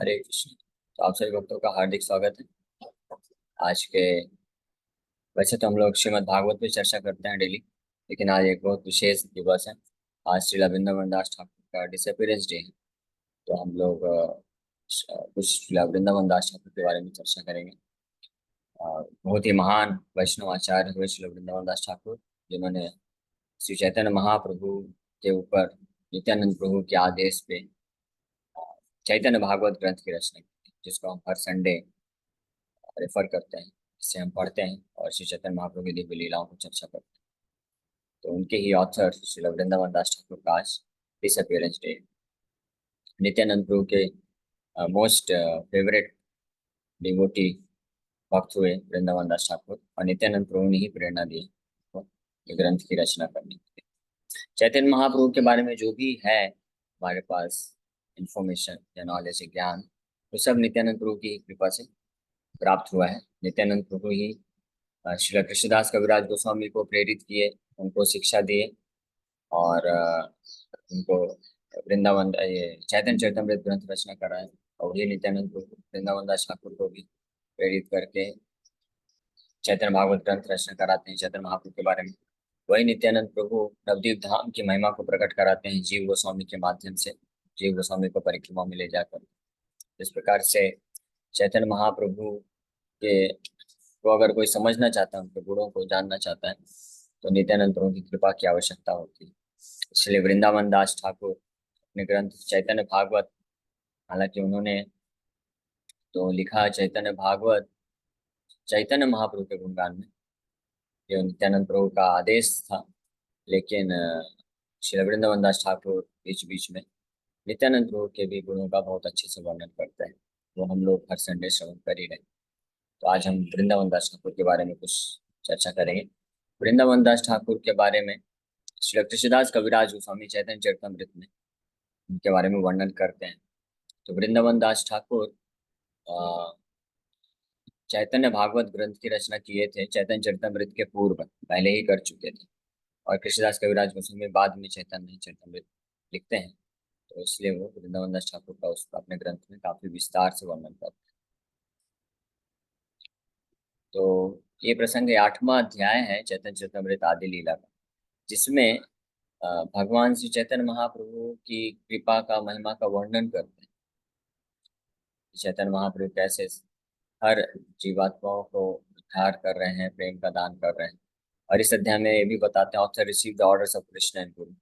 हरे कृष्ण। तो आप सभी भक्तों का हार्दिक स्वागत है। आज के वैसे तो हम लोग श्रीमद् भागवत पे चर्चा करते हैं डेली, लेकिन आज एक बहुत विशेष दिवस है। आज श्रीला वृंदावन दास ठाकुर का डिसअपीयरेंस डे है। तो हम लोग कुछ श्रीला वृंदावन दास ठाकुर के बारे में चर्चा करेंगे। बहुत ही महान वैष्णव आचार्य हुए श्रीला वृंदावन दास ठाकुर, जिन्होंने श्री चैतन्य महाप्रभु के ऊपर नित्यानंद प्रभु के आदेश पे चैतन्य भागवत ग्रंथ की रचना की, जिसको हम हर संडे रेफर करते हैं, इससे हम पढ़ते हैं और श्री चैतन्य महाप्रभु की दिव्य लीलाओं को चर्चा करते हैं। तो उनके ही ऑथर श्री वृंदावन दास ठाकुर का आज डिसअपीयरेंस डे। नित्यानंद प्रभु के मोस्ट फेवरेट डिवोटी भक्त हुए वृंदावन दास ठाकुर, और नित्यानंद प्रभु ने ही प्रेरणा दी तो ये ग्रंथ की रचना करने के लिए। चैतन्य महाप्रभु के बारे में जो भी है हमारे पास इंफॉर्मेशन या नॉलेज ज्ञान, वो सब नित्यानंद प्रभु की कृपा से प्राप्त हुआ है। नित्यानंद प्रभु ही श्री कृष्णदास कविराज गोस्वामी को प्रेरित किए, उनको शिक्षा दिए, और उनको वृंदावन ये चैतन्य चरितमृत ग्रंथ रचना कराए। और ये नित्यानंद प्रभु वृंदावन दास ठाकुर को भी प्रेरित करके चैतन्य भागवत ग्रंथ रचना कराते हैं चैतन्य महाप्रभु के बारे में। वही नित्यानंद प्रभु नवदीप धाम की महिमा को प्रकट कराते हैं जीव गोस्वामी के माध्यम से, जीव गोस्वामी को परिक्रमा में ले जाकर। इस प्रकार से चैतन्य महाप्रभु के को अगर कोई समझना चाहता है, उनके गुणों को जानना चाहता है, तो नित्यानंद प्रभु की कृपा की आवश्यकता होती है। इसलिए वृंदावन दास ठाकुर अपने ग्रंथ चैतन्य भागवत, हालांकि उन्होंने तो लिखा चैतन्य भागवत चैतन्य महाप्रभु के गुणगान में, ये नित्यानंद प्रभु का आदेश था, लेकिन श्री वृंदावन दास ठाकुर बीच बीच में नित्यानंद प्रभु के भी गुणों का बहुत अच्छे से वर्णन करते हैं। वो हम लोग हर संडे श्रवण कर ही रहे। तो आज हम वृंदावन दास ठाकुर के बारे में कुछ चर्चा करेंगे। वृंदावन दास ठाकुर के बारे में श्री कृष्णदास कविराज गोस्वामी चैतन्य चरितमृत में उनके बारे में वर्णन करते हैं। तो वृंदावन दास ठाकुर अ, चैतन्य भागवत ग्रंथ की रचना किए थे चैतन्य चरितमृत के पूर्व, पहले ही कर चुके थे। और कृष्णदास कविराज गोस्वामी बाद में चैतन्य चरितमृत लिखते हैं, तो इसलिए वो वृंदावन दास ठाकुर का उसका अपने ग्रंथ में काफी विस्तार से वर्णन करते हैं। तो ये प्रसंग 8वां अध्याय है चैतन्य चरितमृत आदि लीला का, जिसमें भगवान श्री चैतन्य महाप्रभु की कृपा का महिमा का वर्णन करते हैं। चैतन्य महाप्रभु कैसे हर जीवात्माओं को उद्धार कर रहे हैं, प्रेम का दान कर रहे हैं। और इस अध्याय में ये भी बताते हैं author receive the orders of Krishna and गुरु।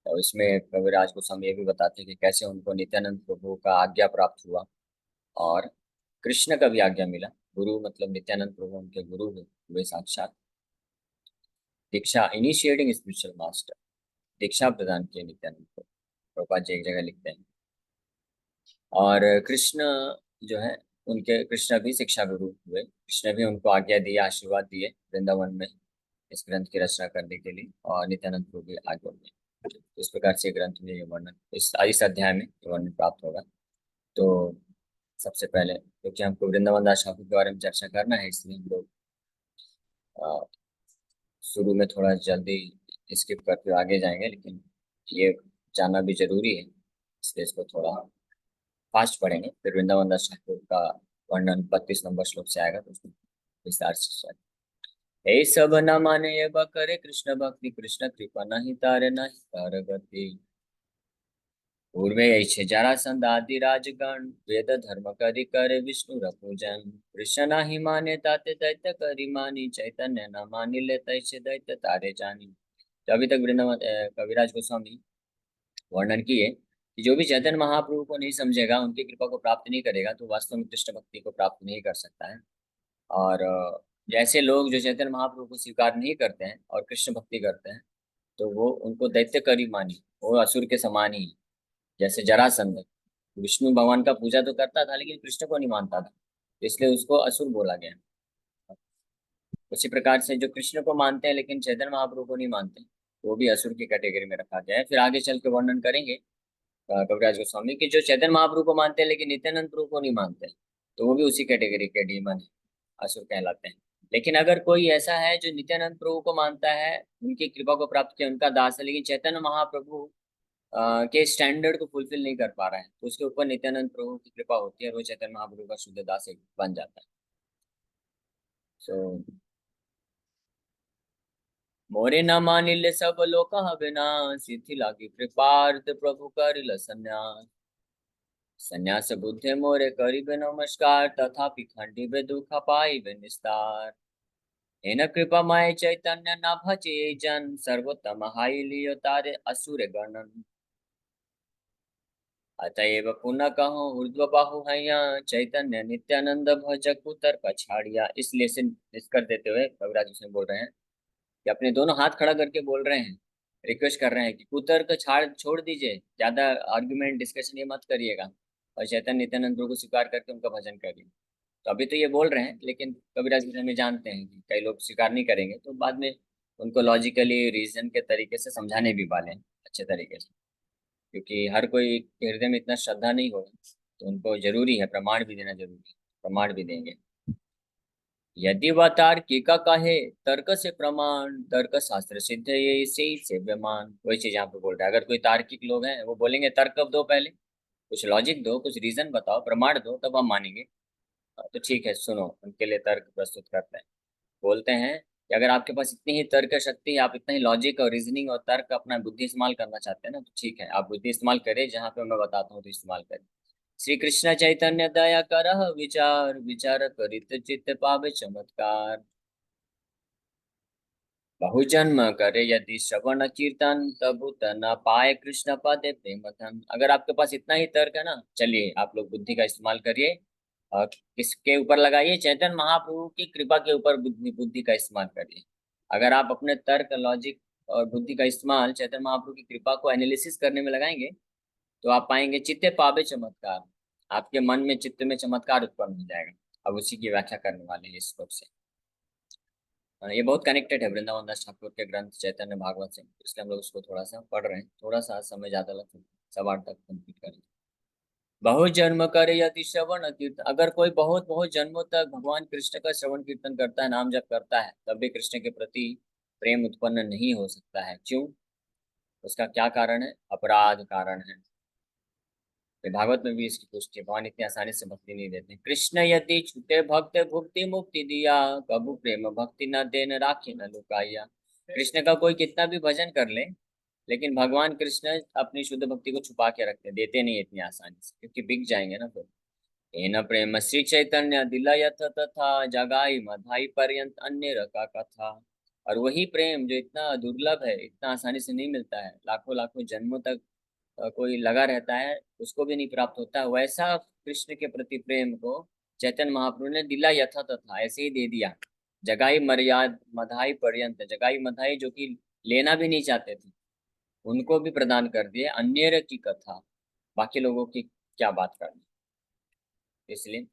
तो इसमें कविराज गोस्वामी ये भी बताते हैं कि कैसे उनको नित्यानंद प्रभु का आज्ञा प्राप्त हुआ और कृष्ण का भी आज्ञा मिला। गुरु मतलब नित्यानंद प्रभु उनके गुरु हुए साक्षात। दीक्षा इनिशिएटिंग स्पिरिचुअल मास्टर, दीक्षा प्रदान किए नित्यानंद को, प्रभुपाद जी एक जगह लिखते हैं। और कृष्ण जो है उनके कृष्ण भी शिक्षा गुरु हुए, कृष्ण भी उनको आज्ञा दिए, आशीर्वाद दिए वृंदावन में इस ग्रंथ की रचना करने के लिए, और नित्यानंद प्रभु भी आज्ञा दिए। तो इस प्रकार से ग्रंथ में ये वर्णन इस अध्याय में ये वर्णन प्राप्त होगा। तो सबसे पहले क्योंकि हमको वृंदावन दास ठाकुर के बारे में चर्चा करना है, इसलिए हम लोग शुरू में थोड़ा जल्दी स्किप करके आगे जाएंगे, लेकिन ये जानना भी जरूरी है, इसलिए इसको थोड़ा फास्ट पढ़ेंगे। फिर वृंदावन दास ठाकुर का वर्णन 32 नंबर श्लोक से आएगा, तो उसको विस्तार से हे सब न माने ये करे कृष्ण भक्ति, कृष्ण कृपा नहीं तारे नहीं तार गति। पूर्वे ऐसे जरासंध आदि राजगण, वेद धर्म करि करे विष्णु पूजन। कृष्ण नाही माने ताते दैत्य करि मानी, चैतन्य न मानी ले तैसे दैत्य तारे जानी। तो अभी तक वृंदावन कविराज गोस्वामी वर्णन किए कि जो भी चैतन्य महाप्रभु को नहीं समझेगा, उनकी कृपा को प्राप्त नहीं करेगा, तो वास्तव में कृष्ण भक्ति को प्राप्त नहीं कर सकता है। और जैसे लोग जो चैतन्य महाप्रभु को स्वीकार नहीं करते हैं और कृष्ण भक्ति करते हैं, तो वो उनको दैत्य करी मानी, वो असुर के समान ही। जैसे जरासंध विष्णु भगवान का पूजा तो करता था, लेकिन कृष्ण को नहीं मानता था, इसलिए उसको असुर बोला गया। उसी प्रकार से जो कृष्ण को मानते हैं लेकिन चैतन्य महाप्रभु को नहीं मानते, वो भी असुर की कैटेगरी में रखा गया है। फिर आगे चल के वर्णन करेंगे कविराज गोस्वामी की जो चैतन्य महाप्रभु को मानते हैं लेकिन नित्यानंद प्रभु को नहीं मानते, तो वो भी उसी कैटेगरी के डीमन है, असुर कहलाते हैं। लेकिन अगर कोई ऐसा है जो नित्यानंद प्रभु को मानता है, उनकी कृपा को प्राप्त किया, उनका दास है, लेकिन चैतन्य महाप्रभु के स्टैंडर्ड को फुलफिल नहीं कर पा रहा है, तो उसके ऊपर नित्यानंद प्रभु की कृपा होती है और वो चैतन्य महाप्रभु का शुद्ध दास एक बन जाता है। सो मोरे न मानिले सब लोक विनाश, सिद्धि लागी कृपार्थ प्रभु करिल संन्यास। संन्यास बुद्धे मोरे करिबे नमस्कार, तथापि खंडिबे दुख पाइबे निस्तार। हेन कृपा माय चैतन्य न भजे जन, सर्वोत्तम हाई लियो तारे असुर गणन। अतएव पुनः कहो ऊर्ध्व बाहु हैया, चैतन्य नित्यानंद भज कुतर पछाड़िया। इसलिए से कर देते हुए कविराज उसमें बोल रहे हैं कि अपने दोनों हाथ खड़ा करके बोल रहे हैं, रिक्वेस्ट कर रहे हैं कि कुतर्क छाड़ छोड़ दीजिए, ज्यादा आर्ग्यूमेंट डिस्कशन ये मत करिएगा, और चैतन्य नित्यानंद प्रभु को स्वीकार करके उनका भजन करिए। तो अभी तो ये बोल रहे हैं, लेकिन कबीराज जी हमें जानते हैं कि कई लोग स्वीकार नहीं करेंगे, तो बाद में उनको लॉजिकली रीजन के तरीके से समझाने भी वाले हैं अच्छे तरीके से, क्योंकि हर कोई के हृदय में इतना श्रद्धा नहीं होगा, तो उनको जरूरी है प्रमाण भी देना, जरूरी है, प्रमाण भी देंगे। यदि वह तार्किक कहे तर्क से प्रमाण, तर्क शास्त्र सिद्ध ये से ही सेव्यमान। वही चीज यहाँ पे बोल रहा है, अगर कोई तार्किक लोग हैं वो बोलेंगे तर्क दो, पहले कुछ लॉजिक दो, कुछ रीजन बताओ, प्रमाण दो, तब हम मानेंगे। तो ठीक है, सुनो, उनके लिए तर्क प्रस्तुत करते हैं। बोलते हैं कि अगर आपके पास इतनी ही तर्क शक्ति है, आप इतना ही लॉजिक और रीजनिंग और तर्क अपना बुद्धि इस्तेमाल करना चाहते हैं ना, तो ठीक है, आप बुद्धि इस्तेमाल करें, जहाँ पे मैं बताता हूँ तो इस्तेमाल करें। श्री कृष्ण चैतन्य दया करह विचार, विचार करित चित्त पावे चमत्कार। बहु जन्म करे यदि श्रवण कीर्तन, तबु न पाए कृष्ण पदे प्रेम धन। अगर आपके पास इतना ही तर्क है ना, चलिए आप लोग बुद्धि का इस्तेमाल करिए, और किसके ऊपर लगाइए, चैतन्य महाप्रभु की कृपा के ऊपर बुद्धि बुद्धि का इस्तेमाल करिए। अगर आप अपने तर्क, लॉजिक और बुद्धि का इस्तेमाल चैतन्य महाप्रभु की कृपा को एनालिसिस करने में लगाएंगे, तो आप पाएंगे चित्ते पावे चमत्कार। आपके मन में, चित्त में चमत्कार उत्पन्न हो जाएगा। अब उसी की व्याख्या करने वाले हैं इस श्लोक से। ये बहुत कनेक्टेड है वृंदावन दास ठाकुर के ग्रंथ चैतन्य भागवत से, इसलिए हम लोग उसको थोड़ा सा पढ़ रहे हैं, थोड़ा सा समय ज्यादा लगता है, 8:15 तक कंप्लीट करें। बहुत जन्म करे यदि श्रवण कीर्तन, अगर कोई बहुत बहुत जन्मों तक भगवान कृष्ण का श्रवण कीर्तन करता है, नाम जप करता है, तब भी कृष्ण के प्रति प्रेम उत्पन्न नहीं हो सकता है। क्यों? उसका क्या कारण है? अपराध कारण है। तो भागवत में भी इसकी पुष्टि है, भगवान इतनी आसानी से भक्ति नहीं देते। कृष्ण यदि छूटे भक्त भुक्ति मुक्ति दिया, कबू प्रेम भक्ति न देन राखी न लुकाइया। कृष्ण का कोई कितना भी भजन कर ले, लेकिन भगवान कृष्ण अपनी शुद्ध भक्ति को छुपा के रखते, देते नहीं इतनी आसानी से, क्योंकि बिक जाएंगे ना फिर। एन प्रेम श्री चैतन्य दिलयथ तथा, जगाई मधाई पर्यंत अन्य रका कथा। और वही प्रेम जो इतना दुर्लभ है, इतना आसानी से नहीं मिलता है, लाखों लाखों जन्मों तक कोई लगा रहता है, उसको भी नहीं प्राप्त होता है, वैसा कृष्ण के प्रति प्रेम को चैतन्य महाप्रभु ने दिला यथा तथा ऐसे ही दे दिया। जगाई मर्याद मधाई पर्यंत, जगाई मधाई जो कि लेना भी नहीं चाहते थे, उनको भी प्रदान कर दिए। अन्य की कथा, बाकी लोगों की क्या बात करनी। इसलिए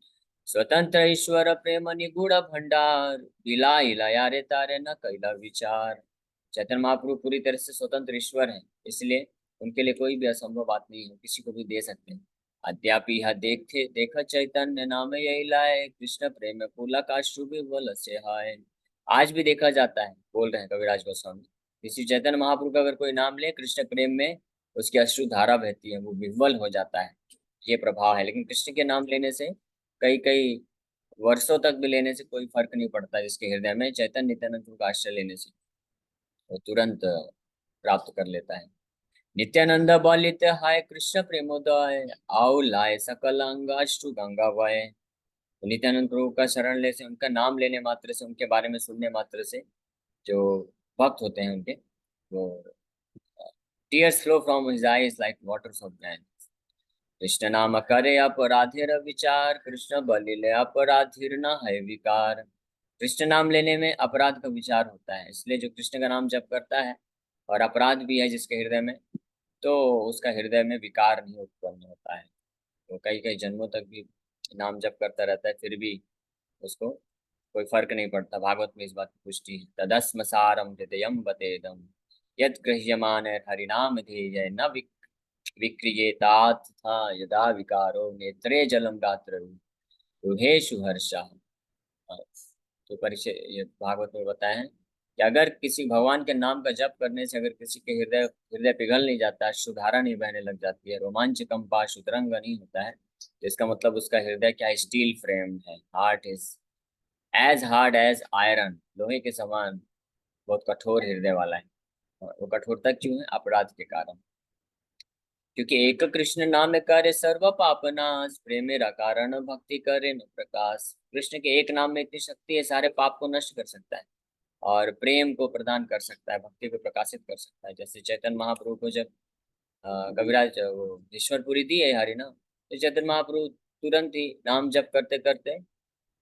स्वतंत्र ईश्वर प्रेम निगूढ़ भंडार, बिलाई लया रे तारे न कैला विचार। चैतन्य महाप्रभु पूरी तरह से स्वतंत्र ईश्वर हैं, इसलिए उनके लिए कोई भी असंभव बात नहीं है, किसी को भी दे सकते हैं। अद्यापि यह देखे देख चैतन्य नाम यही लाए, कृष्ण प्रेम फूला का शुभ बल से हाय। आज भी देखा जाता है, बोल रहे हैं कविराज गोस्वामी, किसी चैतन्य महाप्रभु का अगर कोई नाम ले कृष्ण प्रेम में, उसकी अश्रु धारा बहती है, वो विह्वल हो जाता है। ये प्रभाव है। लेकिन कृष्ण के नाम लेने से, कई कई वर्षों तक भी लेने से कोई फर्क नहीं पड़ता, जिसके हृदय में चैतन्य नित्यानंद प्रभु का आश्रय लेने से वो तुरंत प्राप्त कर लेता है। नित्यानंद बलित हाय कृष्ण प्रेमोदय, आओ लाए सकल अंगाष्टु गंगा वय। तो नित्यानंद प्रभु का शरण ले से, उनका नाम लेने मात्र से, उनके बारे में सुनने मात्र से, जो भक्त होते हैं उनके, वो tears flow from his eyes like waters of ज्ञान। कृष्ण नाम करे अपराधेर विचार, कृष्ण बलिले अपराधीर न है विकार। कृष्ण नाम लेने में अपराध का विचार होता है, इसलिए जो कृष्ण का नाम जप करता है और अपराध भी है जिसके हृदय में, तो उसका हृदय में विकार नहीं उत्पन्न होता है। तो कई कई जन्मों तक भी नाम जप करता रहता है, फिर भी उसको कोई फर्क नहीं पड़ता। भागवत में इस बात की पुष्टि है, तदस्म सारम हृदयम बतेदम, यद गृह्यमान हरिनाम ध्येय न विक्रियेतात था, यदा विकारो नेत्रे जलम गात्र गृहेषु हर्षः। तो परिचय ये भागवत में बताए हैं कि अगर किसी भगवान के नाम का जप करने से अगर किसी के हृदय हृदय पिघल नहीं जाता, शुधारा नहीं बहने लग जाती है, रोमांच कंपा शुतरंग नहीं होता है, तो इसका मतलब उसका हृदय क्या है, स्टील फ्रेम है। Heart is as hard as iron, लोहे के समान बहुत कठोर हृदय वाला है। और वो कठोरता क्यों है? अपराध के कारण। क्योंकि एक कृष्ण नाम करे सर्व पाप नाश, प्रेम मेरा कारण भक्ति करे न प्रकाश। कृष्ण के एक नाम में इतनी शक्ति है, सारे पाप को नष्ट कर सकता है और प्रेम को प्रदान कर सकता है, भक्ति को प्रकाशित कर सकता है। जैसे चैतन्य महाप्रभु को जब कविराज वो ईश्वरपुरी दी है हरि नाम, तो चैतन्य महाप्रभु तुरंत ही नाम जप करते करते,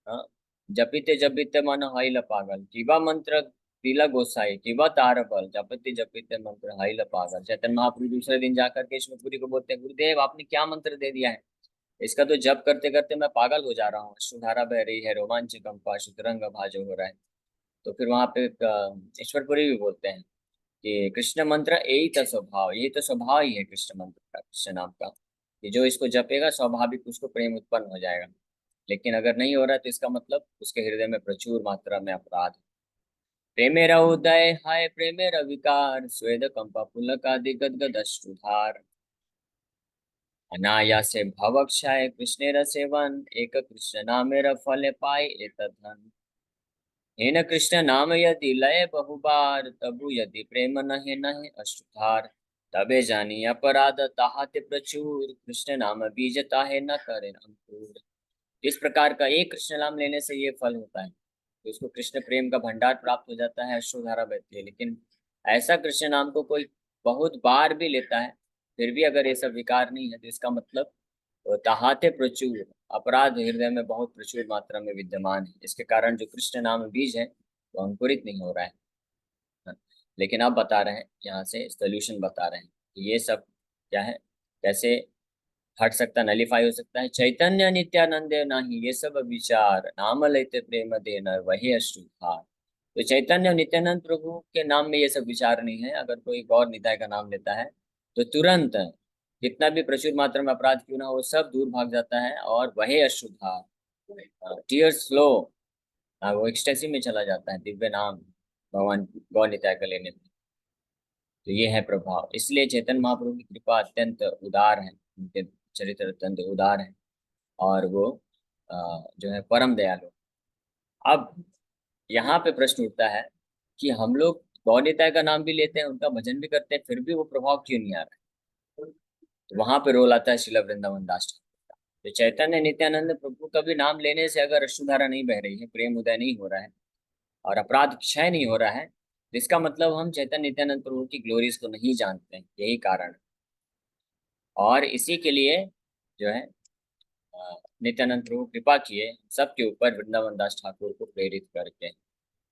हाँ, जपिते जपिते मन हईल पागल, जीवा मंत्र पीला गोसाई, जीवा तार बल, जपते जपिते मंत्र हईल पागल। चैतन्य महाप्रभु दूसरे दिन जाकर के ईश्वरपुरी को बोलते हैं, गुरुदेव आपने क्या मंत्र दे दिया है, इसका तो जप करते करते मैं पागल हो जा रहा हूँ, अश्रुधारा बह रही है, रोमांच कंपा शुतरंग भाजो हो रहा है। तो फिर वहां पे ईश्वरपुरी भी बोलते हैं कि कृष्ण मंत्र यही तो स्वभाव, यही तो स्वभाव ही है कृष्ण मंत्र का, कृष्ण नाम का, कि जो इसको जपेगा स्वाभाविक उसको प्रेम उत्पन्न हो जाएगा। लेकिन अगर नहीं हो रहा है तो इसका मतलब उसके हृदय में प्रचुर मात्रा में अपराध है। प्रेमेरा उदय हाय प्रेमेरा विकार, स्वेद कंपा पुलक आदि गदगद अश्रुधार, अनायासे भवक्षाय कृष्णेर सेवन, एक कृष्ण नामेर फल पाए एतद्धन। हेन कृष्ण नाम यदि लय बहुबार, तबु यदि प्रेम नहे नहे अश्रुधार, तबे जानी अपराध ताहाते प्रचुर, कृष्ण नाम बीज ताहे न करे अंकुर। इस प्रकार का एक कृष्ण नाम लेने से ये फल होता है, तो उसको कृष्ण प्रेम का भंडार प्राप्त हो जाता है, अश्रुधारा बहती है। लेकिन ऐसा कृष्ण नाम को कोई बहुत बार भी लेता है, फिर भी अगर ये सब विकार नहीं है, तो इसका मतलब तहाते प्रचुर, अपराध हृदय में बहुत प्रचुर मात्रा में विद्यमान है। इसके कारण जो कृष्ण नाम बीज है वो अंकुरित नहीं हो रहा है। हाँ। लेकिन आप बता रहे हैं, यहाँ से सोल्यूशन बता रहे हैं कि ये सब क्या है, कैसे हट सकता, नलीफाई हो सकता है। चैतन्य नित्यानंद नाही ये सब विचार, नाम लेते प्रेम देना वही अश्रुधार। तो चैतन्य और नित्यानंद प्रभु के नाम में ये सब विचार नहीं है। अगर कोई गौर निताय का नाम लेता है तो तुरंत कितना भी प्रचुर मात्रा में अपराध क्यों ना हो, वो सब दूर भाग जाता है और वही अश्रुधार, टीयर्स फ्लो, वो एक्सटेसी में चला जाता है दिव्य नाम भगवान गौर निताय का लेने में। तो ये है प्रभाव। इसलिए चैतन्य महाप्रभु की कृपा अत्यंत उदार है, उनके चरित्र अत्यंत उदार है और वो जो है परम दयालु। अब यहाँ पे प्रश्न उठता है कि हम लोग गौर का नाम भी लेते हैं, उनका भजन भी करते हैं, फिर भी वो प्रभाव क्यों नहीं आ रहा है? तो वहां पे रोल आता है श्रील वृंदावन दास ठाकुर का। तो चैतन्य नित्यानंद प्रभु का भी नाम लेने से अगर अश्रुधारा नहीं बह रही है, प्रेम उदय नहीं हो रहा है और अपराध क्षय नहीं हो रहा है, तो इसका मतलब हम चैतन्य नित्यानंद प्रभु की ग्लोरीज को नहीं जानते हैं, यही कारण है। और इसी के लिए जो है नित्यानंद प्रभु कृपा किए सबके ऊपर वृंदावन दास ठाकुर को प्रेरित करके।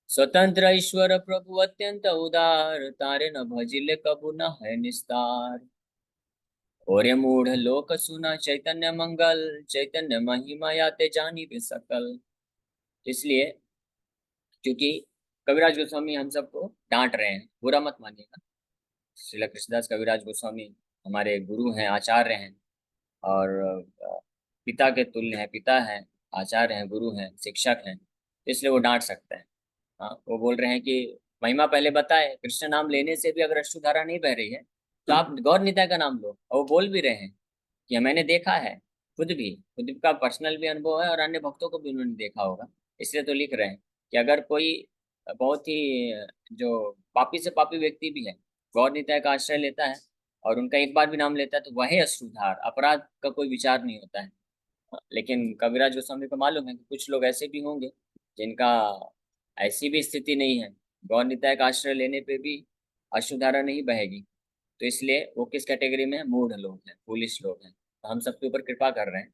स्वतंत्र ईश्वर प्रभु अत्यंत उदार, तारे न भजिले कबू न है निस्तार। और ये मूढ़ लोक सुना चैतन्य मंगल, चैतन्य महिमा याते जानी बे सकल। इसलिए क्योंकि कविराज गोस्वामी हम सबको डांट रहे हैं, बुरा मत मानिएगा। श्रील कृष्णदास कविराज गोस्वामी हमारे गुरु हैं, आचार्य हैं और पिता के तुल्य हैं, पिता हैं, आचार्य हैं, गुरु हैं, शिक्षक हैं, इसलिए वो डांट सकते हैं। हाँ, वो बोल रहे हैं कि महिमा पहले बताए, कृष्ण नाम लेने से भी अगर अश्रुधारा नहीं बह रही है तो आप गौर निताय का नाम लो। और वो बोल भी रहे हैं कि मैंने देखा है, खुद का पर्सनल भी अनुभव है और अन्य भक्तों को भी उन्होंने देखा होगा, इसलिए तो लिख रहे हैं कि अगर कोई बहुत ही जो पापी से पापी व्यक्ति भी है, गौर निताय का आश्रय लेता है और उनका एक बार भी नाम लेता है, तो वही अश्रुधार, अपराध का कोई विचार नहीं होता है। लेकिन कविराज गोस्वामी को मालूम है कि कुछ लोग ऐसे भी होंगे जिनका ऐसी भी स्थिति नहीं है, गौर निताय का आश्रय लेने पे भी अश्रुधारा नहीं बहेगी, तो इसलिए वो किस कैटेगरी में है, मूढ़ लोग हैं, पुलिस लोग हैं। तो हम सबके ऊपर कृपा कर रहे हैं,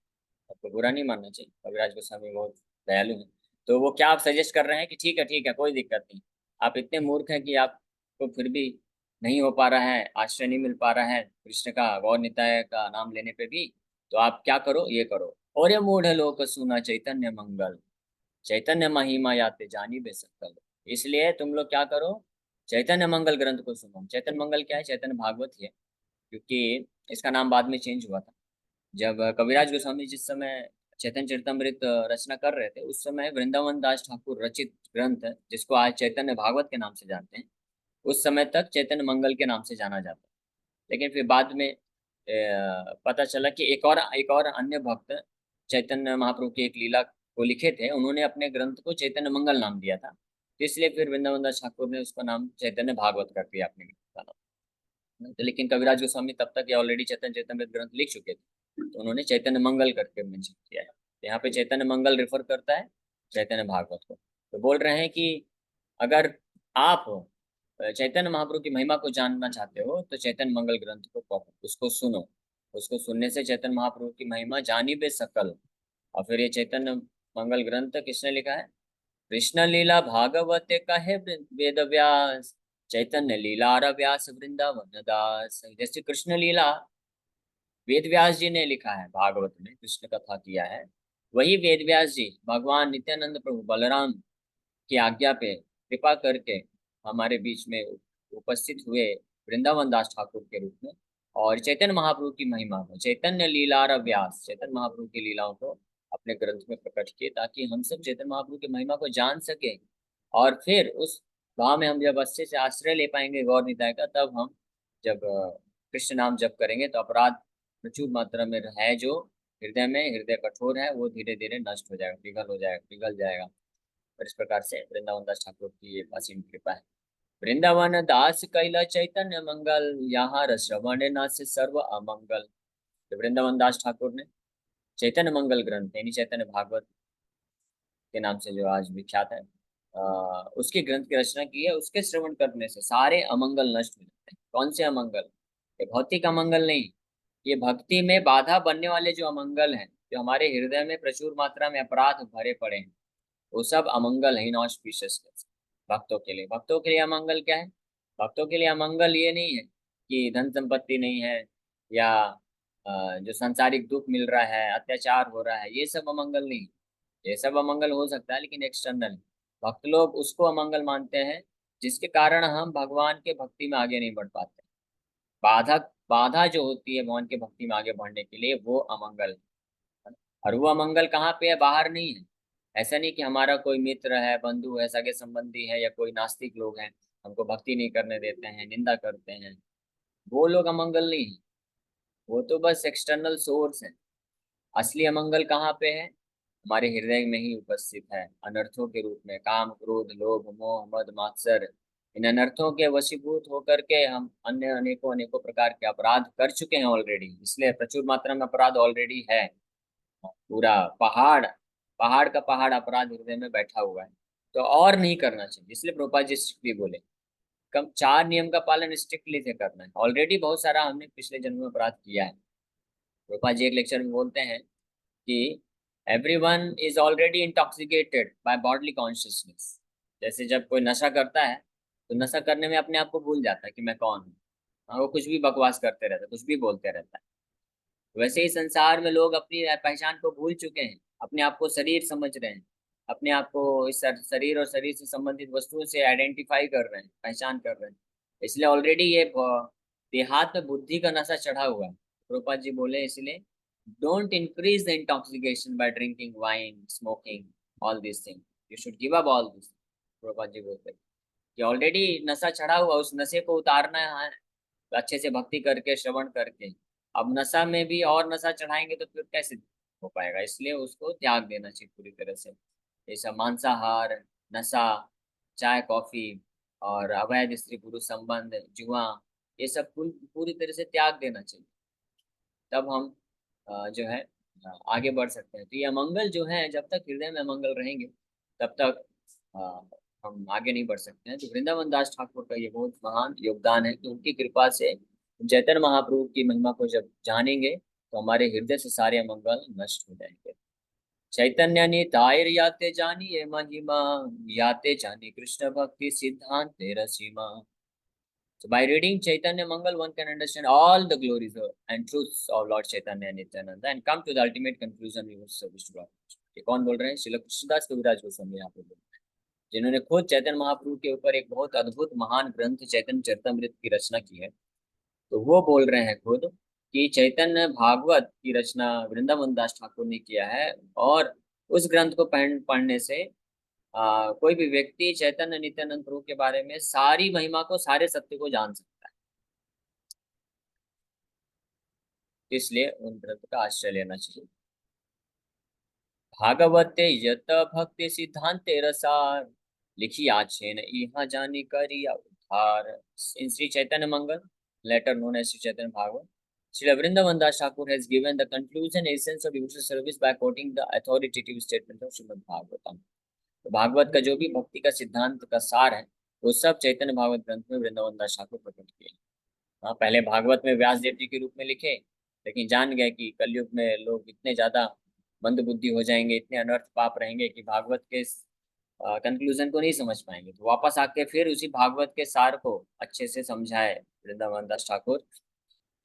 आपको बुरा नहीं मानना चाहिए, कविराज गोस्वामी बहुत दयालु हैं। तो वो क्या आप सजेस्ट कर रहे हैं कि ठीक है कोई दिक्कत नहीं, आप इतने मूर्ख हैं कि आपको फिर भी नहीं हो पा रहा है, आश्रय नहीं मिल पा रहा है कृष्ण का, गौर निताय का नाम लेने पे भी, तो आप क्या करो, ये करो, और ये मूढ़ लोक सुना चैतन्य मंगल, चैतन्य महिमा याते जानी बे सकल। इसलिए तुम लोग क्या करो, चैतन्य मंगल ग्रंथ को सुनो। चैतन्य मंगल क्या है? चैतन्य भागवत ही है, क्योंकि इसका नाम बाद में चेंज हुआ था। जब कविराज गोस्वामी जिस समय चैतन्य चरितमृत रचना कर रहे थे, उस समय वृंदावन दास ठाकुर रचित ग्रंथ जिसको आज चैतन्य भागवत के नाम से जानते हैं, उस समय तक चैतन्य मंगल के नाम से जाना जाता है। लेकिन फिर बाद में पता चला कि एक और अन्य भक्त चैतन्य महाप्रभु की एक लीला को लिखे थे, उन्होंने अपने ग्रंथ को चैतन्य मंगल नाम दिया था। तो इसलिए फिर वृंदावन दास ठाकुर ने उसका नाम चैतन्य भागवत कर दिया अपने ग्रंथ का नाम। तो लेकिन कविराज गोस्वामी तब तक ये ऑलरेडी चैतन्य चैतन्य ग्रंथ लिख चुके थे, तो उन्होंने चैतन्य मंगल करके मेंशन किया है। तो यहाँ पे चैतन्य मंगल रेफर करता है चैतन्य भागवत को। तो बोल रहे हैं कि अगर आप चैतन्य महाप्रभु की महिमा को जानना चाहते हो तो चैतन्य मंगल ग्रंथ को पढ़ो, उसको सुनो। उसको सुनने से चैतन्य महाप्रभु की महिमा जानी बे सकल। और फिर ये चैतन्य मंगल ग्रंथ किसने लिखा है? कृष्ण लीला भागवते कहे वेद व्यास, चैतन्य लीला व्यास वृंदावन दास। जैसे कृष्ण लीला वेद व्यास जी ने लिखा है, भागवत में कृष्ण कथा किया है, वही वेद व्यास जी भगवान नित्यानंद प्रभु बलराम की आज्ञा पे कृपा करके हमारे बीच में उपस्थित हुए वृंदावन दास ठाकुर के रूप में, और चैतन्य महाप्रभु की महिमा को, चैतन्य लीला व्यास, चैतन्य महाप्रभु की लीलाओं को अपने ग्रंथ में प्रकट किए, ताकि हम सब चैतन्य महाप्रभु की महिमा को जान सके। और फिर उस भाव में हम जब अच्छे से आश्रय ले पाएंगे गौर निताय का, तब हम जब कृष्ण नाम जप करेंगे तो अपराध प्रचुर मात्रा में है जो हृदय में, हृदय कठोर है, वो धीरे धीरे नष्ट हो जाएगा, पिघल जाएगा। और इस प्रकार से वृंदावन दास ठाकुर की ये असीम कृपा है। वृंदावन दास कैला चैतन्य मंगल, यहाँ श्रवण नाथ सर्व अमंगल। तो वृंदावन दास ठाकुर ने चैतन्य मंगल ग्रंथ यानी चैतन्य भागवत के नाम से जो आज विख्यात है, उसके ग्रंथ की रचना की है। उसके श्रवण करने से सारे अमंगल नष्ट हो जाते हैं। कौन से अमंगल? ये भौतिक अमंगल नहीं, ये भक्ति में बाधा बनने वाले जो अमंगल हैं, जो हमारे हृदय में प्रचुर मात्रा में अपराध भरे पड़े हैं, वो सब अमंगल है, इनऑस्पिशियसनेस। भक्तों के लिए अमंगल क्या है? भक्तों के लिए अमंगल ये नहीं है कि धन संपत्ति नहीं है, या जो सांसारिक दुख मिल रहा है, अत्याचार हो रहा है, ये सब अमंगल नहीं। ये सब अमंगल हो सकता है लेकिन एक्सटर्नल। भक्त लोग उसको अमंगल मानते हैं जिसके कारण हम भगवान के भक्ति में आगे नहीं बढ़ पाते। बाधा बाधा जो होती है भगवान के भक्ति में आगे बढ़ने के लिए, वो अमंगल है। और वो अमंगल कहाँ पे है? बाहर नहीं है। ऐसा नहीं कि हमारा कोई मित्र है, बंधु है, सगे संबंधी है, या कोई नास्तिक लोग हैं, हमको भक्ति नहीं करने देते हैं, निंदा करते हैं, वो लोग अमंगल नहीं है। वो तो बस एक्सटर्नल सोर्स है। असली अमंगल कहाँ पे है? हमारे हृदय में ही उपस्थित है, अनर्थों के रूप में, काम क्रोध लोभ मोह मद मात्सर। इन अनर्थों के वशीभूत होकर के हम अन्य अनेकों अनेकों प्रकार के अपराध कर चुके हैं ऑलरेडी, इसलिए प्रचुर मात्रा में अपराध ऑलरेडी है। पूरा पहाड़, पहाड़ का पहाड़ अपराध हृदय में बैठा हुआ है। तो और नहीं करना चाहिए, इसलिए प्रोपा जी भी बोले कम 4 नियम का पालन स्ट्रिक्टली से करना है। ऑलरेडी बहुत सारा हमने पिछले जन्म में अपराध किया है। प्रोपा जी एक लेक्चर में बोलते हैं कि everyone is already intoxicated by bodily consciousness. जैसे जब कोई नशा करता है तो नशा करने में अपने आप को भूल जाता है कि मैं कौन हूँ। हाँ, वो कुछ भी बकवास करते रहता है, कुछ भी बोलते रहता है। वैसे ही संसार में लोग अपनी पहचान को भूल चुके हैं, अपने आप को शरीर समझ रहे हैं, अपने आप को इस शरीर और शरीर से संबंधित वस्तुओं से आइडेंटिफाई कर रहे हैं, पहचान कर रहे हैं। इसलिए ऑलरेडी ये देहात में बुद्धि का नशा चढ़ा हुआ है। प्रभुपाद जी बोले इसलिए don't increase the intoxication by drinking wine smoking all this thing, you should give up all this. Prabhupada ji बोलते हैं कि ऑलरेडी नशा चढ़ा हुआ, उस नशे को उतारना है अच्छे से भक्ति करके, श्रवण करके। अब नशा में भी और नशा चढ़ाएंगे तो फिर कैसे हो पाएगा? इसलिए उसको त्याग देना चाहिए पूरी तरह से। जैसा मांसाहार, नशा, चाय कॉफी, और अवैध स्त्री पुरुष संबंध, जुआ, ये सब पूरी तरह से त्याग देना चाहिए। तब हम जो है आगे बढ़ सकते हैं। तो ये अमंगल जो है, जब तक हृदय में अमंगल रहेंगे तब तक अ, हम आगे नहीं बढ़ सकते हैं। तो वृंदावन दास ठाकुर का ये बहुत महान योगदान है कि उनकी कृपा से चैतन्य महाप्रभु की महिमा को जब जानेंगे तो हमारे हृदय से सारे अमंगल नष्ट हो जाएंगे। चैतन्य नितायर याते जानिए महिमा, याते जानी कृष्ण भक्ति सिद्धांत तेरा सीमा। So by reading Chaitanya Mangal, one can understand all the glories and truths of Lord Chaitanya Nityananda and come to the ultimate conclusion we must service to God. ये कौन बोल रहे हैं? श्रील कृष्णदास कविराज गोस्वामी यहाँ पे बोल रहे हैं, जिन्होंने खुद चैतन्य महाप्रभु के ऊपर एक बहुत अद्भुत महान ग्रंथ चैतन्य चरितमृत की रचना की है। तो वो बोल रहे हैं खुद कि चैतन्य भागवत की रचना वृंदावन दास ठाकुर ने किया है, और उस ग्रंथ को पढ़ने से कोई भी व्यक्ति चैतन्य नित्यानंद प्रभु के बारे में सारी महिमा को, सारे सत्य को जान सकता है। इसलिए उन ग्रंथ का आश्रय लेना चाहिए। भागवते यत भक्ति सिद्धांते रसार, लिखी आछेन इहा जानी करिया उद्धार। इन श्री चैतन्य मंगल, later known as Sri Chaitanya Bhagavat, Srila Vrindavan Das Thakur has given the conclusion essence of devotional service by quoting the authoritative statement of Srimad Bhagavatam. तो भागवत का जो भी भक्ति का सिद्धांत का सार है, वो सब चैतन्य भागवत ग्रंथ में वृंदावन दास ठाकुर प्रकट किए। हाँ, पहले भागवत में व्यास देव जी के रूप में लिखे, लेकिन जान गए कि कलयुग में लोग इतने ज्यादा मंद बुद्धि हो जाएंगे, इतने अनर्थ पाप रहेंगे कि भागवत के कंक्लूजन को नहीं समझ पाएंगे। तो वापस आके फिर उसी भागवत के सार को अच्छे से समझाए वृंदावन दास ठाकुर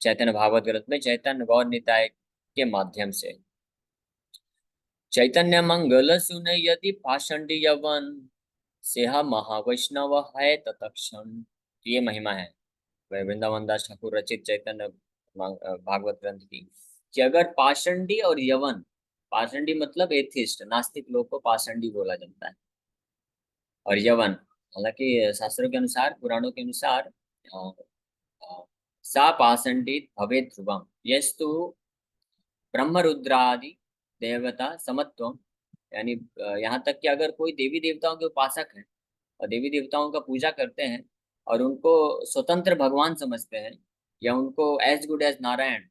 चैतन्य भागवत ग्रंथ में, चैतन्य गौर निताय के माध्यम से। चैतन्य मंगल सुन यदि पाषंडी यवन, सेहा महावैष्णव है तत्क्षण। ये महिमा है वृंदावन दास ठाकुर रचित चैतन्य भागवत ग्रंथ की, कि अगर पाषंडी और यवन, पाषंडी मतलब एथिस्ट, नास्तिक लोग को पाषंडी बोला जाता है, और यवन, हालांकि शास्त्रों के अनुसार, पुराणों के अनुसार अ, सा पाषंडित भवे ध्रुवम यस्तु ब्रह्मरुद्रादि देवता समत्वम। यानी यहाँ तक कि अगर कोई देवी देवताओं के उपासक है और देवी देवताओं का पूजा करते हैं और उनको स्वतंत्र भगवान समझते हैं, या उनको as good as Narayan,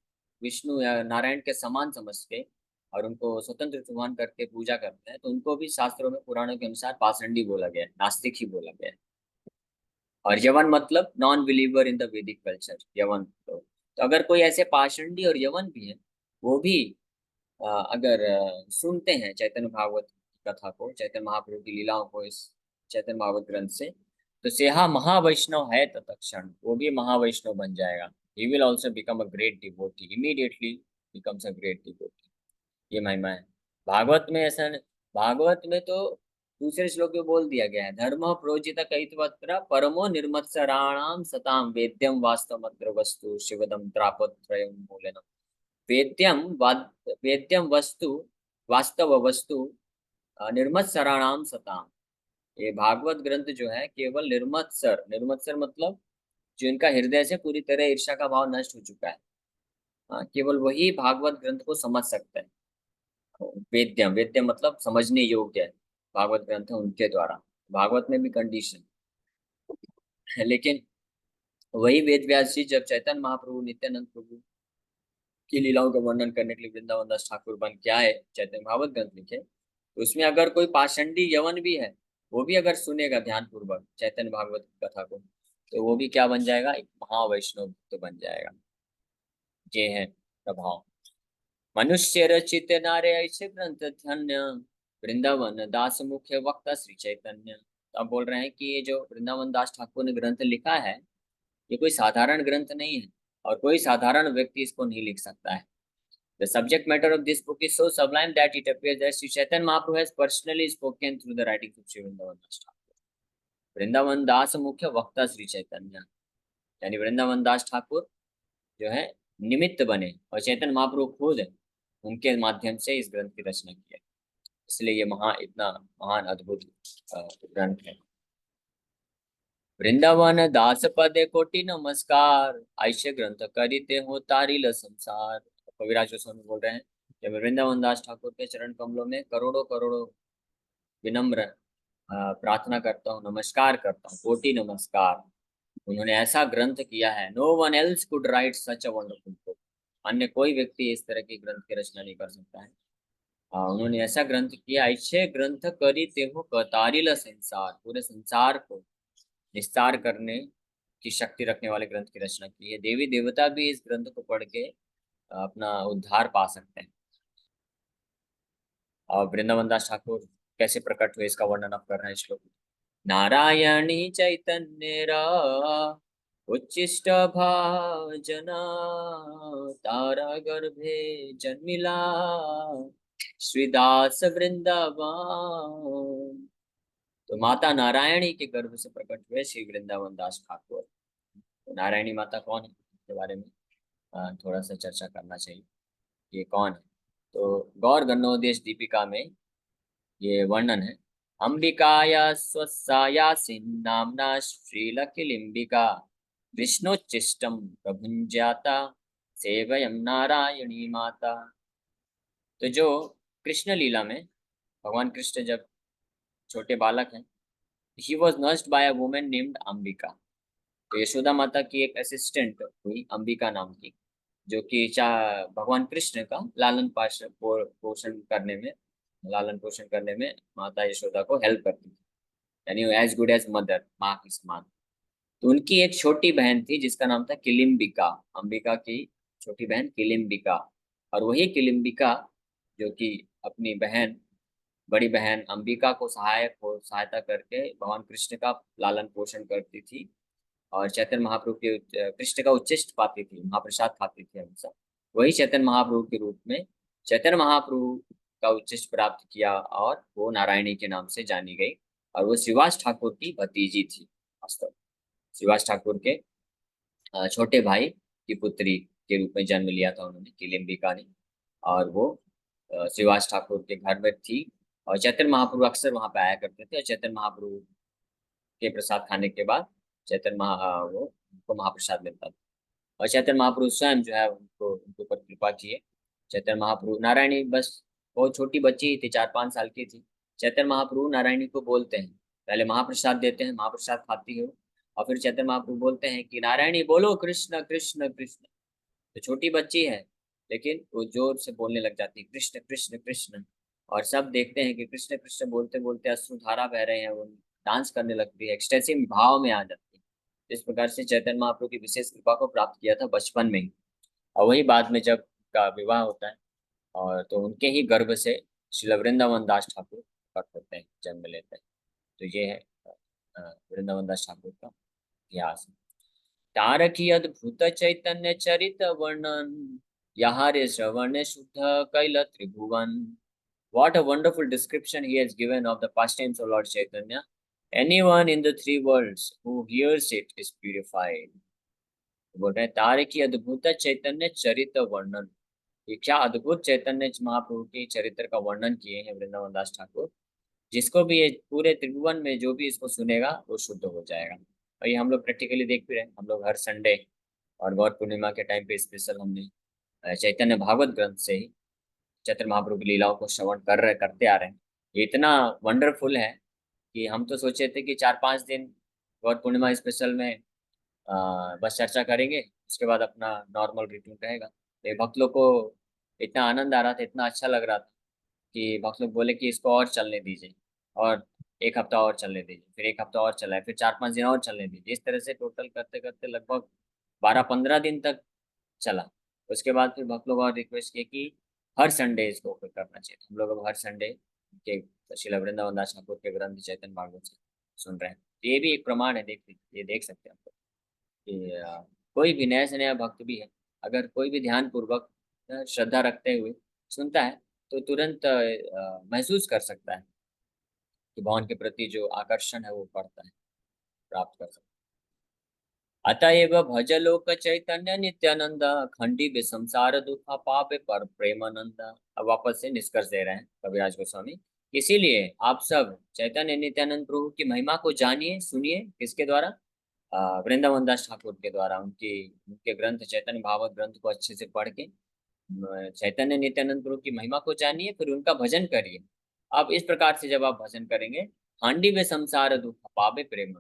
Vishnu या नारायण के समान समझ के, और उनको स्वतंत्र भगवान करके पूजा करते हैं, तो उनको भी शास्त्रों में, पुराणों के अनुसार पाषंडी बोला गया है, नास्तिक ही बोला गया है। और यवन मतलब नॉन बिलीवर इन द वैदिक कल्चर, यवन। तो अगर कोई ऐसे पाषंडी और यवन भी है, वो भी अगर सुनते हैं चैतन्य भागवत की कथा को, चैतन्य महाप्रभु की लीलाओं को इस चैतन्य भागवत ग्रंथ से, तो सेहा महावैष्णव है तत्क्षण, वो भी महावैष्णव बन जाएगा। He will also become a great devotee, immediately becomes a great devotee. ये महिमा है भागवत में। ऐसा भागवत में तो दूसरे श्लोक में बोल दिया गया है, धर्म प्रोजित कैतवत्र परमो निर्मत्सराणाम सताम वेद्यम वास्तवमत्र वस्तु शिवदम त्रापत्रयम मूलनम। वेद्यम वेद्यम वस्तु, वास्तव वस्तु, निर्मत्सराणाम सताम। ये भागवत ग्रंथ जो है केवल निर्मत्सर, निर्मत्सर मतलब जो इनका हृदय से पूरी तरह ईर्ष्या का भाव नष्ट हो चुका है, हाँ, केवल वही भागवत ग्रंथ को समझ सकते हैं। वेद्यम, वेद्यम मतलब समझने योग्य है, भागवत ग्रंथ है उनके द्वारा। भागवत में भी कंडीशन है, लेकिन वही वेद व्यास जी जब चैतन्य महाप्रभु नित्यानंद प्रभु की लीलाओं का वर्णन करने के लिए वृंदावन दास ठाकुर बन के आए, चैतन्य भागवत ग्रंथ लिखे, तो उसमें अगर कोई पाषंडी यवन भी है, वो भी अगर सुनेगा ध्यान पूर्वक चैतन्य भागवत की कथा को, तो वो भी क्या बन जाएगा, एक महावैष्णव भक्त बन जाएगा। ये है प्रभाव। मनुष्य रचित नारे ऐसे ग्रंथ धन्य, वृंदावन दास मुख्य वक्ता श्री चैतन्य। तो अब बोल रहे हैं कि ये जो वृंदावन दास ठाकुर ने ग्रंथ लिखा है, ये कोई साधारण ग्रंथ नहीं है, और कोई साधारण व्यक्ति इसको नहीं लिख सकता है। The subject matter of this book is so sublime that it appears that Sri Chaitanya Mahaprabhu has personally spoken through the writings of Sri Vrindavan Das Thakur. Vrindavan दास मुख्य वक्ता श्री चैतन्य, यानी वृंदावन दास ठाकुर जो है निमित्त बने, और चैतन्य महाप्रभु खुद उनके माध्यम से इस ग्रंथ की रचना की है। इसलिए ये इतना महान अद्भुत ग्रंथ है। वृंदावन दास पदे कोटि नमस्कार, ऐसे ग्रंथ करिते हो तारिल संसार। कविराज गोस्वामी बोल रहे हैं कि मैं वृंदावन दास ठाकुर के चरण कमलों में करोड़ों करोड़ों विनम्र प्रार्थना करता हूँ, नमस्कार करता हूँ, कोटि नमस्कार। उन्होंने ऐसा ग्रंथ किया है, no one else could write such a wonderful book. अन्य कोई व्यक्ति इस तरह की ग्रंथ की रचना नहीं कर सकता है। उन्होंने ऐसा ग्रंथ किया, ऐसे ग्रंथ करी ते हो कतारिल संसार, पूरे संसार को निस्तार करने की शक्ति रखने वाले ग्रंथ की रचना की है। देवी देवता भी इस ग्रंथ को पढ़ के अपना उद्धार पा सकते हैं। और वृंदावन दास ठाकुर कैसे प्रकट हुए, इसका वर्णन आप कर रहे हैं श्लोक में। नारायणी चैतन्य उच्चिष्ट भाजना, तारा गर्भे जन्मिला श्रीदास वृंदावन। तो माता नारायणी के गर्भ से प्रकट हुए श्री वृंदावन दास ठाकुर। तो नारायणी माता कौन है, इसके बारे में थोड़ा सा चर्चा करना चाहिए, ये कौन है। तो गौर गणोदेश दीपिका में ये वर्णन है। अंबिकाया स्वस्यायासीन नामना श्रीलकिलिम्बिका विष्णुचिष्टम प्रभुंज्याता सेवयम नारायणी माता। तो जो कृष्ण लीला में भगवान कृष्ण जब छोटे बालक हैं, he was nursed by a woman named Ambika. तो यशोदा माता की एक असिस्टेंट हुई अंबिका नाम की, जो कि भगवान कृष्ण का पोषण करने में, लालन पोषण करने में माता यशोदा को हेल्प करती थी, यानी एज गुड एज मदर, माँ के समान। तो उनकी एक छोटी बहन थी जिसका नाम था किलिम्बिका, अंबिका की छोटी बहन किलिम्बिका। और वही किलिम्बिका जो कि अपनी बहन, बड़ी बहन अंबिका को सहायता करके भगवान कृष्ण का लालन पोषण करती थी, और चैतन्य महाप्रभु के कृष्ण का उच्चिष्ट पाती थी, महाप्रसाद खाती थी हमेशा। वही चैतन्य महाप्रभु के रूप में चैतन्य महाप्रभु का उच्चिष्ट प्राप्त किया, और वो नारायणी के नाम से जानी गई। और वो श्रीवास ठाकुर की भतीजी थी। वास्तव में श्रीवास ठाकुर के छोटे भाई की पुत्री के रूप में जन्म लिया था उन्होंने, किलिम्बिका ने। और वो श्रीवास ठाकुर के घर में थी, और चैतन्य महाप्रभु अक्सर वहां पे आया करते थे, और चैतन्य महाप्रभु के प्रसाद खाने के बाद वो उनको महाप्रसाद मिलता था। और चैतन्य महाप्रभु स्वयं जो है उनको उनके ऊपर कृपा किए। चैतन्य महाप्रभु, नारायणी बस बहुत छोटी बच्ची ही थी, 4-5 साल की थी। चैतन्य महाप्रभु नारायणी को बोलते हैं, पहले महाप्रसाद देते हैं, महाप्रसाद खाती है वो, और फिर चैतन्य महाप्रभु बोलते हैं कि नारायणी बोलो कृष्ण कृष्ण कृष्ण। तो छोटी बच्ची है, लेकिन वो जोर से बोलने लग जाती है कृष्ण कृष्ण कृष्ण। और सब देखते हैं कि कृष्ण कृष्ण बोलते बोलते अश्रुधारा बह रहे हैं, वो डांस करने लगती है, एक्सटेसिव भाव में आ जाती है। इस प्रकार से चैतन्य महाप्रभु की विशेष कृपा को प्राप्त किया था बचपन में ही। और वही बाद में जब का विवाह होता है, और तो उनके ही गर्भ से श्री वृंदावन दास ठाकुर प्रकट होते हैं, जन्म लेते हैं। तो ये है वृंदावन दास ठाकुर का इतिहास। तारकी अद्भुत चैतन्य चरित वर्णन, यहाँ रे श्रवण शुद्ध कैल त्रिभुवन। What a wonderful description he has given of the pastimes of Lord Chaitanya. Anyone in the three worlds who hears it is purified. बोल रहे हैं तारे की अद्भुत चैतन्य चरित्र वर्णन। ये क्या अद्भुत चैतन्य महाप्रभु के चरित्र का वर्णन किए हैं वृंदावन दास ठाकुर, जिसको भी ये पूरे त्रिभुवन में जो भी इसको सुनेगा वो शुद्ध हो जाएगा। और ये हम लोग प्रैक्टिकली देख भी रहे हैं, हम लोग हर संडे और गौर पूर्णिमा के टाइम पे स्पेशल हमने चैतन्य भागवत ग्रंथ से ही चैतन्य महाप्रभु की लीलाओं को श्रवण करते आ रहे हैं। ये इतना वंडरफुल है कि हम तो सोचे थे कि 4-5 दिन गौर पूर्णिमा स्पेशल में बस चर्चा करेंगे, उसके बाद अपना नॉर्मल रूटीन रहेगा। तो ये भक्त लोग को इतना आनंद आ रहा था, इतना अच्छा लग रहा था कि भक्त लोग बोले कि इसको और चलने दीजिए, और एक हफ्ता और चलने दीजिए, फिर एक हफ्ता और चला है, फिर 4-5 दिन और चलने दीजिए। इस तरह से टोटल करते करते लगभग 12-15 दिन तक चला। उसके बाद फिर भक्त लोग और रिक्वेस्ट किए कि हर संडे इसको करना चाहिए। तो हम लोग अब हर संडे के श्रील वृंदावन दास ठाकुर के ग्रंथ चैतन्य भागवत से सुन रहे हैं। तो ये भी एक प्रमाण है, ये देख सकते हैं हम लोग कि कोई भी नया से नया भक्त भी है, अगर कोई भी ध्यान पूर्वक श्रद्धा रखते हुए सुनता है, तो तुरंत महसूस कर सकता है कि भगवान के प्रति जो आकर्षण है वो बढ़ता है, प्राप्त कर सकता है। अतएव भज लोक चैतन्य नित्यानंद, खंडी बे संसार दुख पापे पर प्रेमानंद। अब वापस से निष्कर्ष दे रहे हैं कविराज गोस्वामी। इसीलिए आप सब चैतन्य नित्यानंद प्रभु की महिमा को जानिए, सुनिए। किसके द्वारा? वृंदावन दास ठाकुर के द्वारा। उनके ग्रंथ चैतन्य भागवत ग्रंथ को अच्छे से पढ़ के चैतन्य नित्यानंद प्रभु की महिमा को जानिए, फिर उनका भजन करिए। अब इस प्रकार से जब आप भजन करेंगे, हांडी में संसार दुख पावे प्रेम,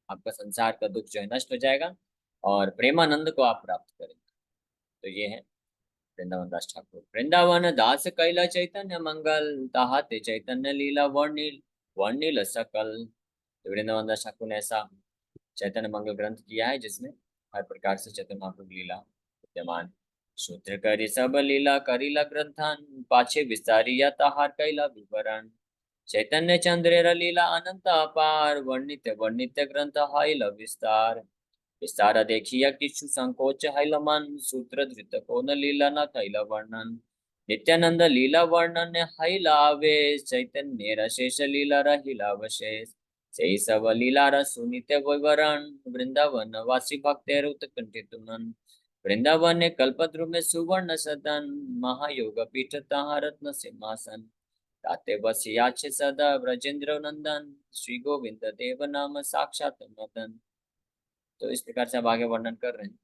आपका संसार का दुख जो है नष्ट हो जाएगा, और प्रेमानंद को आप प्राप्त करेंगे। तो ये है वृंदावन दास ठाकुर। वृंदावन दास कैला चैतन्य मंगल, ताहाते चैतन्य लीला वर्णिल वर्णिल सकल। तो वृंदावन दास ठाकुर ने ऐसा चैतन्य मंगल ग्रंथ किया है जिसमें हर प्रकार से चैतन्य महाप्रभु की लीला विद्यमान। सूत्र करी सब लीला करीला ग्रंथन, पाछे विस्तारिया ताहार कैला विवरण। चैतन्य चंद्रेर लीला अनंत अपार, वर्णित वर्णित ग्रंथ हाइल विस्तार। विस्तार देखिया किछु संकोच हैल मन, सूत्र धृत को न लीला न थैल वर्णन। नित्यानंद लीला वर्णन हैला आवेश, चैतन्य शेष लीला रहिला अवशेष। से सब लीला रस सुनित विवरण, वृंदावन वासी भक्तेर उत्कंठित मन। वृंदावन कल्पद्रु में सुवर्ण सदन, महायोग पीठ तहाँ रत्न सिंहासन, ताते बसियाछ सदा ब्रजेंद्र नंदन, श्री गोविंद देव नाम साक्षात मदन। तो इस प्रकार से अब आगे वर्णन कर रहे हैं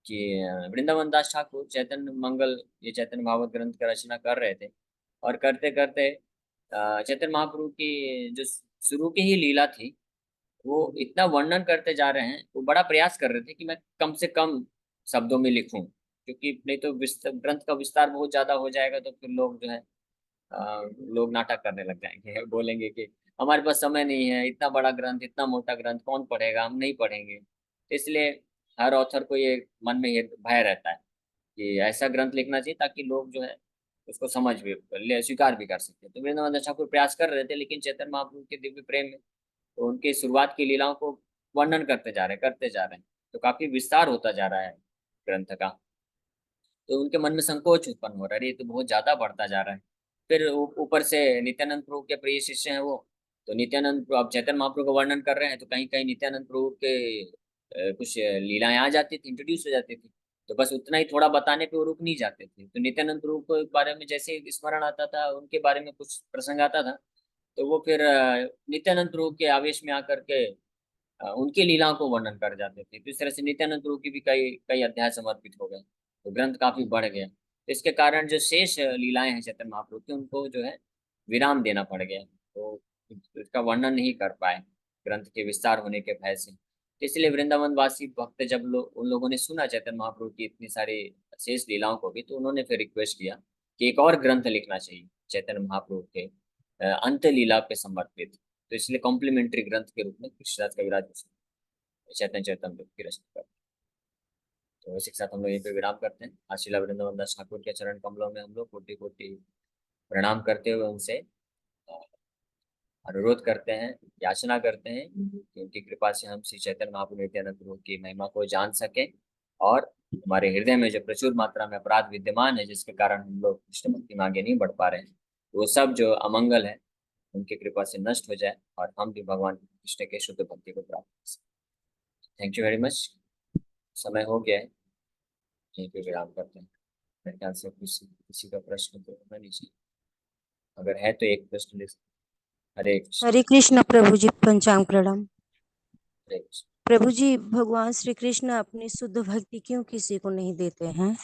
कि वृंदावन दास ठाकुर चैतन्य मंगल, ये चैतन्य भागवत ग्रंथ का रचना कर रहे थे। और करते करते चैतन्य महाप्रभु की जो शुरू की ही लीला थी, वो इतना वर्णन करते जा रहे हैं, वो बड़ा प्रयास कर रहे थे कि मैं कम से कम शब्दों में लिखूं, क्योंकि नहीं तो ग्रंथ का विस्तार बहुत ज्यादा हो जाएगा तो फिर लोग जो है लोग नाटक करने लग जाएंगे बोलेंगे कि हमारे पास समय नहीं है, इतना बड़ा ग्रंथ, इतना मोटा ग्रंथ कौन पढ़ेगा, हम नहीं पढ़ेंगे। तो इसलिए हर ऑथर को ये मन में ये भय रहता है कि ऐसा ग्रंथ लिखना चाहिए ताकि लोग जो है उसको समझ भी ले, स्वीकार भी कर सके। तो वृंदावन दास ठाकुर प्रयास कर रहे थे, लेकिन चैतन्य महाप्रभु के दिव्य प्रेम में तो उनकी शुरुआत की लीलाओं को वर्णन करते जा रहे हैं, तो काफी विस्तार होता जा रहा है ग्रंथ का। तो उनके मन में संकोच उत्पन्न हो रहा है, अरे ये तो बहुत ज्यादा बढ़ता जा रहा है। फिर ऊपर से नित्यानंद प्रभु के प्रिय शिष्य हैं वो, तो नित्यानंद अब चैतन्य महाप्रभु का वर्णन कर रहे हैं, तो कहीं कहीं नित्यानंद प्रभु के कुछ लीलाएं आ जाती थी, इंट्रोड्यूस हो जाती थी। तो बस उतना ही थोड़ा बताने पे वो रुक नहीं जाते थे। तो नित्यानंद प्रभु के बारे में जैसे ही स्मरण आता था, उनके बारे में कुछ प्रसंग आता था, तो वो फिर नित्यानंद प्रभु के आवेश में आकर के उनकी लीलाओं को वर्णन कर जाते थे। तो इस तरह से नित्यानंद प्रभु की भी कई कई अध्याय समर्पित हो गए, तो ग्रंथ काफी बढ़ गया। तो इसके कारण जो शेष लीलाएं हैं चैतन्य महाप्रभु की, उनको जो है विराम देना पड़ गया, तो इसका वर्णन नहीं कर पाए ग्रंथ के विस्तार होने के भय से। तो इसलिए वृंदावन वासी भक्त जब उन लोगों ने सुना चैतन्य महाप्रभु की इतनी सारी शेष लीलाओं को भी, तो उन्होंने फिर रिक्वेस्ट किया कि एक और ग्रंथ लिखना चाहिए चैतन्य महाप्रभु के अंत लीला पे समर्पित। तो इसलिए कॉम्प्लीमेंट्री ग्रंथ के रूप में कृष्णदास कविराज चैतन्य चैतन्य की रचना करते हैं। तो इसी के साथ हम लोग यहीं पे विराम करते हैं। आशीला वृंदावन दास ठाकुर के चरण कमलों में हम लोग कोटि कोटि प्रणाम करते हुए उनसे अ, अनुरोध करते हैं, याचना करते हैं कि उनकी कृपा से हम श्री चैतन्य महाप्रभु नित्यानंद प्रभु की महिमा को जान सकें, और हमारे हृदय में जो प्रचुर मात्रा में अपराध विद्यमान है, जिसके कारण हम लोग कृष्ण भक्ति में आगे नहीं बढ़ पा रहे हैं, वो सब जो अमंगल है उनकी कृपा से नष्ट हो जाए, और हम भी भगवान कृष्ण के शुद्ध भक्ति को प्राप्त कर सकें। Thank you very much. समय हो गया है, यहीं पे विराम करते हैं। मेरे ख्याल से किसी किसी का प्रश्न तो होना नहीं चाहिए, अगर है तो एक प्रश्न ले सकते हैं। हरे कृष्ण। हरे कृष्ण प्रभु जी, पंचांग प्रणाम। हरे कृष्ण। प्रभु जी, भगवान श्री कृष्ण अपनी शुद्ध भक्ति क्यों किसी को नहीं देते हैं?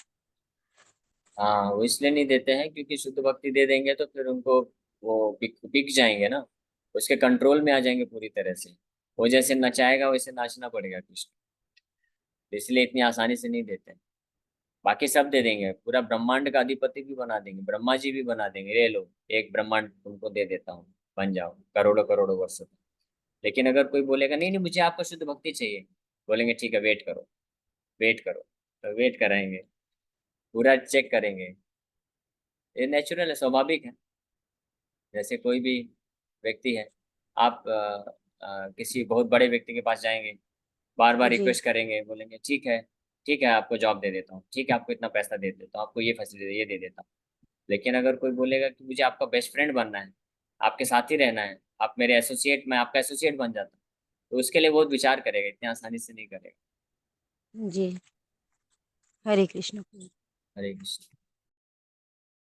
हाँ, वो इसलिए नहीं देते हैं क्योंकि शुद्ध भक्ति दे देंगे तो फिर उनको वो बिक जाएंगे ना, उसके कंट्रोल में आ जाएंगे पूरी तरह से। वो जैसे नचाएगा वैसे नाचना पड़ेगा कृष्ण, तो इसलिए इतनी आसानी से नहीं देते हैं। बाकी सब दे देंगे, पूरा ब्रह्मांड का अधिपति भी बना देंगे, ब्रह्मा जी भी बना देंगे, ये लो एक ब्रह्मांड तुमको दे देता हूँ, बन जाओ करोड़ों करोड़ों वर्ष तक। लेकिन अगर कोई बोलेगा नहीं नहीं मुझे आपका शुद्ध भक्ति चाहिए, बोलेंगे ठीक है वेट करो, वेट करो। तो वेट कराएंगे, पूरा चेक करेंगे। ये नेचुरल है, स्वाभाविक है। जैसे कोई भी व्यक्ति है, आप किसी बहुत बड़े व्यक्ति के पास जाएंगे, बार बार जी। रिक्वेस्ट करेंगे, बोलेंगे ठीक है, ठीक है आपको जॉब दे देता हूँ, ठीक है आपको इतना पैसा दे देता हूँ, आपको ये फैसिलिटी ये दे देता हूँ। लेकिन अगर कोई बोलेगा कि मुझे आपका बेस्ट फ्रेंड बनना है, आपके साथ ही रहना है, आप मेरे एसोसिएट, मैं आपका एसोसिएट बन जाता हूँ, तो उसके लिए बहुत विचार करेगा, इतनी आसानी से नहीं करेगा। जी। हरे कृष्ण। हरे कृष्ण।